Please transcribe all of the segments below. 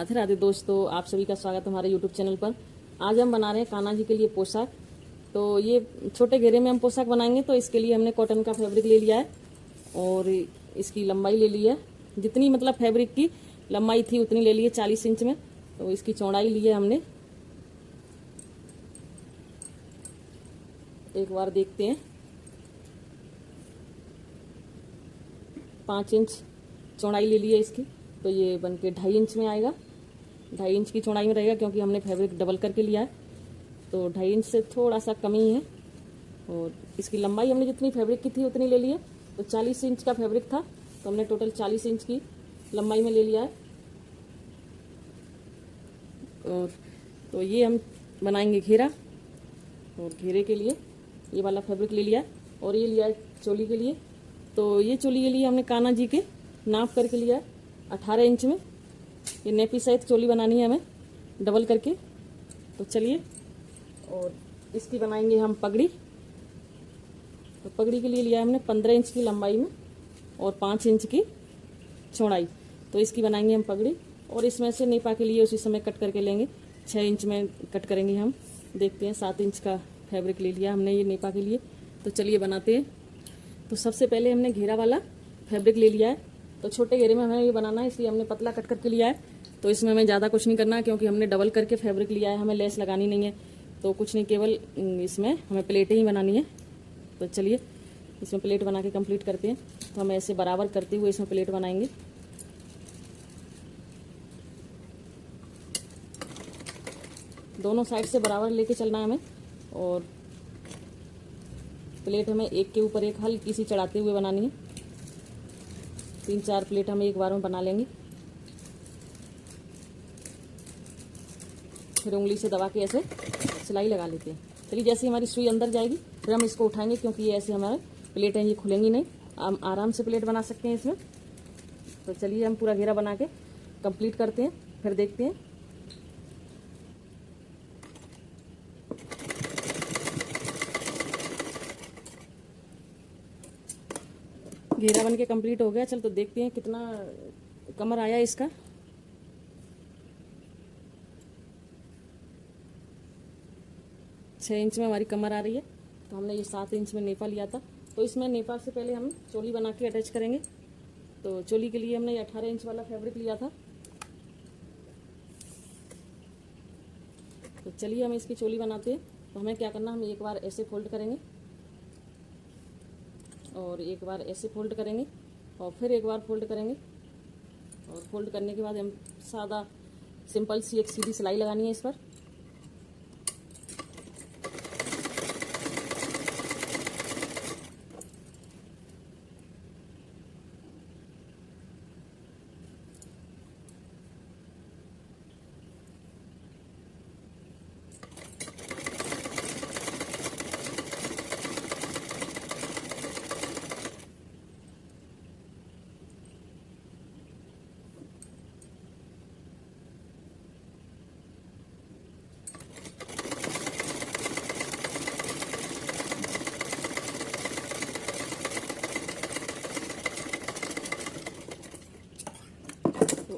राधे राधे दोस्तों, आप सभी का स्वागत है हमारे यूट्यूब चैनल पर। आज हम बना रहे हैं कान्हा जी के लिए पोशाक। तो ये छोटे घेरे में हम पोशाक बनाएंगे, तो इसके लिए हमने कॉटन का फैब्रिक ले लिया है और इसकी लंबाई ले ली है। जितनी मतलब फैब्रिक की लंबाई थी उतनी ले ली है, 40 इंच में। तो इसकी चौड़ाई ली है हमने, एक बार देखते हैं, 5 इंच चौड़ाई ले ली है इसकी। तो ये बन के 2.5 इंच में आएगा, 2.5 इंच की चौड़ाई में रहेगा, क्योंकि हमने फैब्रिक डबल करके लिया है। तो 2.5 इंच से थोड़ा सा कम ही है। और इसकी लंबाई हमने जितनी फैब्रिक की थी उतनी ले ली है। तो 40 इंच का फैब्रिक था, तो हमने टोटल 40 इंच की लंबाई में ले लिया है। और तो ये हम बनाएंगे घेरा, और घेरे के लिए ये वाला फैब्रिक ले लिया है। और ये लिया है चोली के लिए। तो ये चोली के लिए हमने कान्हा जी के नाप करके लिया है 18 इंच में। ये नेपी सहित चोली बनानी है हमें डबल करके। तो चलिए, और इसकी बनाएंगे हम पगड़ी। तो पगड़ी के लिए लिया है हमने 15 इंच की लंबाई में और 5 इंच की चौड़ाई। तो इसकी बनाएंगे हम पगड़ी। और इसमें से नेपा के लिए उसी समय कट करके लेंगे, 6 इंच में कट करेंगे हम। देखते हैं, 7 इंच का फैब्रिक ले लिया हमने ये नेपा के लिए। तो चलिए बनाते हैं। तो सबसे पहले हमने घेरा वाला फैब्रिक ले लिया है। तो छोटे घेरे में हमें ये बनाना है, इसलिए हमने पतला कट करके लिया है। तो इसमें हमें ज़्यादा कुछ नहीं करना है, क्योंकि हमने डबल करके फैब्रिक लिया है, हमें लेस लगानी नहीं है। तो कुछ नहीं, केवल इसमें हमें प्लेटें ही बनानी है। तो चलिए इसमें प्लेट बना के कंप्लीट करते हैं। तो हम ऐसे बराबर करते हुए इसमें प्लेट बनाएंगे। दोनों साइड से बराबर लेके चलना है हमें। और प्लेट हमें एक के ऊपर एक हल्की सी चढ़ाते हुए बनानी है। 3-4 प्लेट हम एक बार में बना लेंगे। फिर उंगली से दबा के ऐसे सिलाई लगा लेते हैं। चलिए, जैसे हमारी सुई अंदर जाएगी फिर हम इसको उठाएंगे, क्योंकि ये ऐसे हमारे प्लेट हैं, ये खुलेंगी नहीं। हम आराम से प्लेट बना सकते हैं इसमें। तो चलिए हम पूरा घेरा बना के कंप्लीट करते हैं, फिर देखते हैं। घेरा बन के कंप्लीट हो गया। चल तो देखते हैं कितना कमर आया इसका। छः इंच में हमारी कमर आ रही है। तो हमने ये 7 इंच में नेपा लिया था। तो इसमें नेपा से पहले हम चोली बना के अटैच करेंगे। तो चोली के लिए हमने ये 18 इंच वाला फैब्रिक लिया था। तो चलिए हम इसकी चोली बनाते हैं। तो हमें क्या करना, हम एक बार ऐसे फोल्ड करेंगे और एक बार ऐसे फोल्ड करेंगे और फिर एक बार फोल्ड करेंगे। और फोल्ड करने के बाद हम सादा सिंपल सी एक सीधी सिलाई लगानी है इस पर।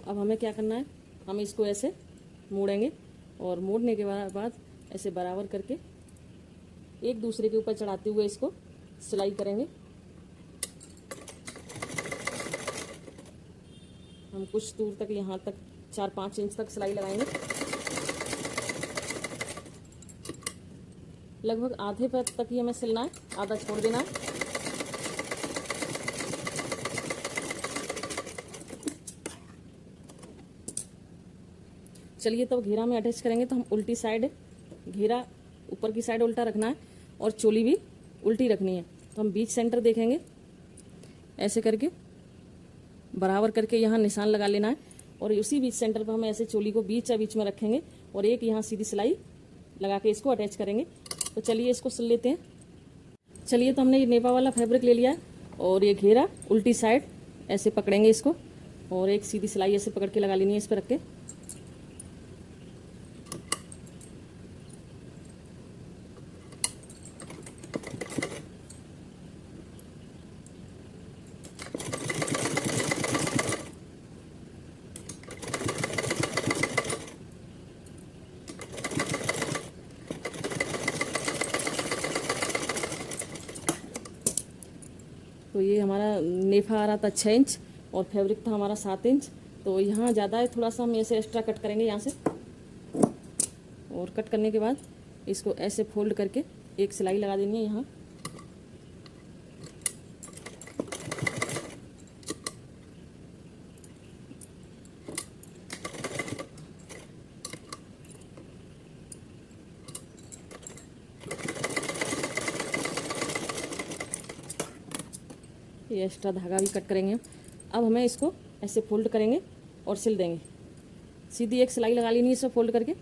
अब हमें क्या करना है, हम इसको ऐसे मोड़ेंगे और मोड़ने के बाद ऐसे बराबर करके एक दूसरे के ऊपर चढ़ाते हुए इसको सिलाई करेंगे। हम कुछ दूर तक, यहाँ तक 4-5 इंच तक सिलाई लगाएंगे। लगभग आधे पैर तक ही हमें सिलना है, आधा छोड़ देना है। चलिए, तब घेरा में अटैच करेंगे तो हम उल्टी साइड, घेरा ऊपर की साइड उल्टा रखना है और चोली भी उल्टी रखनी है। तो हम बीच सेंटर देखेंगे, ऐसे करके बराबर करके यहाँ निशान लगा लेना है। और उसी बीच सेंटर पर हम ऐसे चोली को बीच में रखेंगे और एक यहाँ सीधी सिलाई लगा के इसको अटैच करेंगे। तो चलिए इसको सिल लेते हैं। चलिए, तो हमने ये नेपा वाला फैब्रिक ले लिया है और ये घेरा उल्टी साइड ऐसे पकड़ेंगे इसको और एक सीधी सिलाई ऐसे पकड़ के लगा लेनी है इस पर रख के। तो ये हमारा नेफा आ रहा था 6 इंच और फैब्रिक था हमारा 7 इंच। तो यहाँ ज़्यादा है, थोड़ा सा हम ऐसे एक्स्ट्रा कट करेंगे यहाँ से। और कट करने के बाद इसको ऐसे फोल्ड करके एक सिलाई लगा देनी है यहाँ। ये एक्स्ट्रा धागा भी कट करेंगे। अब हमें इसको ऐसे फोल्ड करेंगे और सिल देंगे। सीधी एक सिलाई लगा लेनी है इसे फोल्ड करके।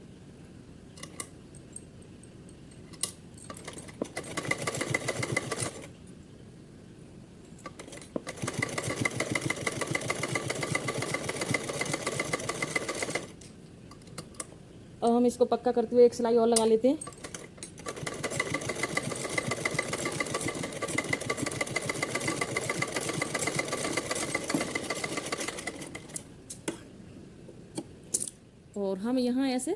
अब हम इसको पक्का करते हुए एक सिलाई और लगा लेते हैं। और हम यहाँ ऐसे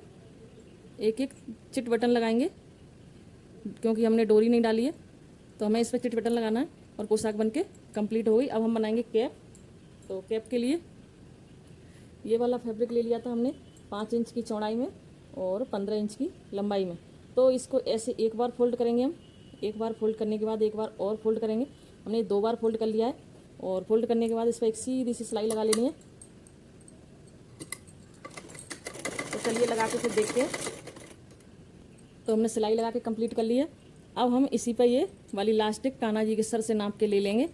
एक एक चिट बटन लगाएंगे, क्योंकि हमने डोरी नहीं डाली है तो हमें इस पर चिट बटन लगाना है। और पोशाक बन के कंप्लीट हो गई। अब हम बनाएंगे कैप। तो कैप के लिए ये वाला फैब्रिक ले लिया था हमने 5 इंच की चौड़ाई में और 15 इंच की लंबाई में। तो इसको ऐसे एक बार फोल्ड करेंगे हम। एक बार फोल्ड करने के बाद एक बार और फोल्ड करेंगे। हमने 2 बार फोल्ड कर लिया है। और फोल्ड करने के बाद इस पर एक सीधी सी सिलाई लगा लेनी है। तो चलिए लगा के फिर देखते हैं। तो हमने सिलाई लगा के कंप्लीट कर ली है। अब हम इसी पर ये वाली लास्टिक कान्हा जी के सर से नाप के ले लेंगे।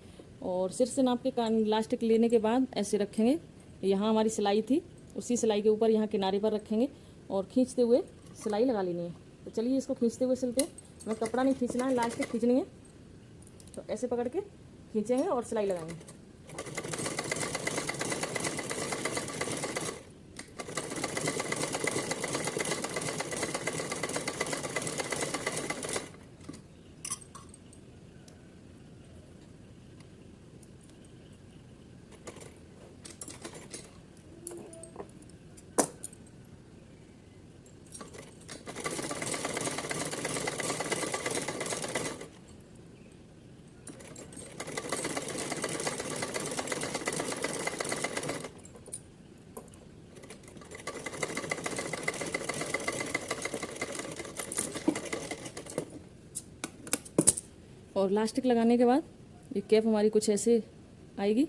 और सिर से नाप के लास्टिक लेने के बाद ऐसे रखेंगे। यहाँ हमारी सिलाई थी, उसी सिलाई के ऊपर यहाँ किनारे पर रखेंगे और खींचते हुए सिलाई लगा लेनी है। तो चलिए इसको खींचते हुए सिलते हैं। हमें कपड़ा नहीं खींचना है, लास्टिक खींचनी है। तो ऐसे पकड़ के खींचेंगे और सिलाई लगाएंगे। और लास्टिक लगाने के बाद ये कैप हमारी कुछ ऐसे आएगी।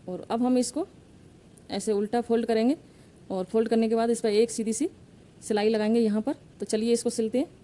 और अब हम इसको ऐसे उल्टा फोल्ड करेंगे और फोल्ड करने के बाद इस पर एक सीधी सी सिलाई लगाएंगे यहाँ पर। तो चलिए इसको सिलते हैं।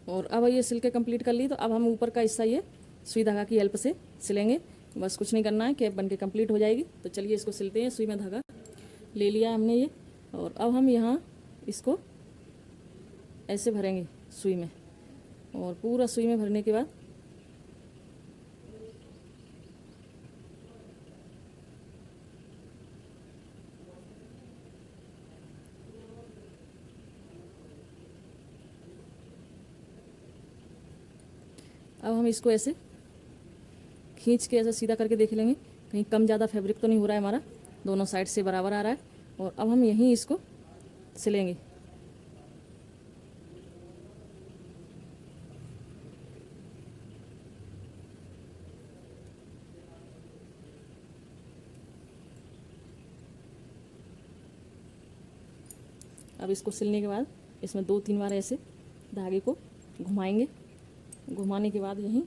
और अब ये सिल के कंप्लीट कर ली। तो अब हम ऊपर का हिस्सा ये सुई धागा की हेल्प से सिलेंगे। बस कुछ नहीं करना है, कैप बन के कंप्लीट हो जाएगी। तो चलिए इसको सिलते हैं। सुई में धागा ले लिया हमने ये। और अब हम यहाँ इसको ऐसे भरेंगे सुई में। और पूरा सुई में भरने के बाद अब हम इसको ऐसे खींच के ऐसा सीधा करके देख लेंगे कहीं कम ज़्यादा फैब्रिक तो नहीं हो रहा है हमारा, दोनों साइड से बराबर आ रहा है। और अब हम यहीं इसको सिलेंगे। अब इसको सिलने के बाद इसमें 2-3 बार ऐसे धागे को घुमाएंगे। घुमाने के बाद यहीं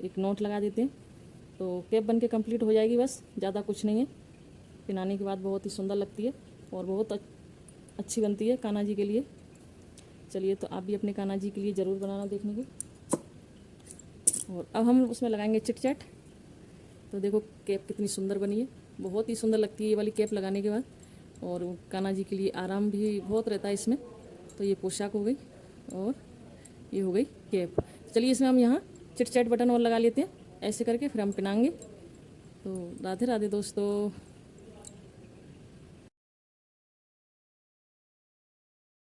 एक नोट लगा देते हैं। तो कैप बन के कंप्लीट हो जाएगी। बस ज़्यादा कुछ नहीं है। पहनाने के बाद बहुत ही सुंदर लगती है और बहुत अच्छी बनती है कान्हा जी के लिए। चलिए तो आप भी अपने कान्हा जी के लिए ज़रूर बनाना देखने को। और अब हम उसमें लगाएंगे चिट-चैट। तो देखो कैप कितनी सुंदर बनी है, बहुत ही सुंदर लगती है ये वाली कैप लगाने के बाद। और कान्हा जी के लिए आराम भी बहुत रहता है इसमें। तो ये पोशाक हो गई और ये हो गई कैप। चलिए इसमें हम यहाँ चिट-चैट बटन और लगा लेते हैं ऐसे करके, फिर हम पहनाएंगे। तो राधे राधे दोस्तों।